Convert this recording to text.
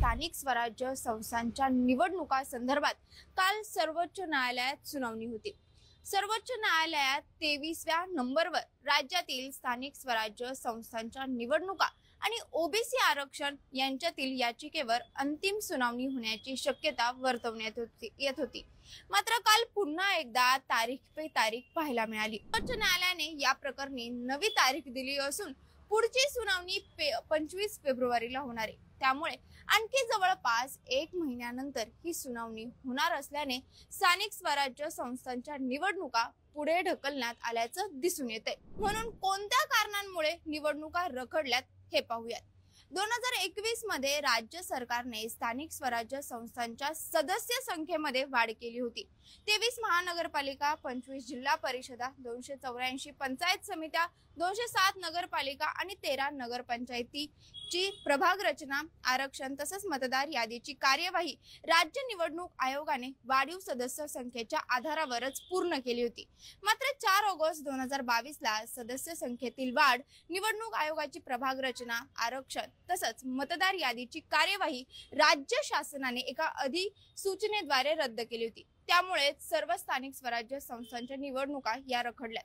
स्थानिक स्वराज्य संस्थांच्या निवडणुका संदर्भात काल सर्वोच्च न्यायालयात सुनावणी होती। सर्वोच्च न्यायालयात 23व्या नंबरवर राज्यातील स्थानिक स्वराज्य संस्थांच्या निवडणुका आणि ओबीसी आरक्षण यांच्यातील याचिकेवर अंतिम सुनावणी होण्याची शक्यता वर्तवण्यात येत होती। मात्र काल पुन्हा एकदा तारीख पे तारीख पाहायला मिळाली। सर्वोच्च न्यायालयाने या प्रकरणी नवी तारीख दिली असून पुढची सुनावणी 25 फेब्रुवारीला होणार आहे। त्यामुळे आणखी जवळपास 1 महिन्यानंतर ही सुनावणी होणार असल्याने स्थानिक स्वराज्य संस्थांच्या निवडणुका पुढे ढकलण्यात आल्याचं दिसून येतंय। म्हणून कोणत्या कारणांमुळे निवडणुका रखडल्यात हे पाहूयात। 2021 मध्ये राज्य सरकारने स्थानिक स्वराज्य संस्थांच्या सदस्य संख्येमध्ये वाढ केली होती। 23 महानगरपालिका, 25 जिल्हा परिषदा, 284 पंचायत समित्या, 207 नगरपालिका आणि 13 नगरपंचायतीची प्रभाग रचना, आरक्षण तसंच मतदार यादीची कार्यवाही राज्य निवडणूक आयोगाने वाढीव सदस्य संख्येच्या आधारावरच पूर्ण केली होती। मात्र 4 ऑगस्ट 2022 ला सदस्य संख्येतील वाढ, निवडणूक आयोगाची प्रभाग रचना, आरक्षण तसंच मतदार यादीची कार्यवाही राज्य शासनाने एका अधिसूचनेद्वारे रद्द केली होती। त्यामुळे सर्व स्थानिक स्वराज्य संस्थांच्या निवडणुका या रखडल्या।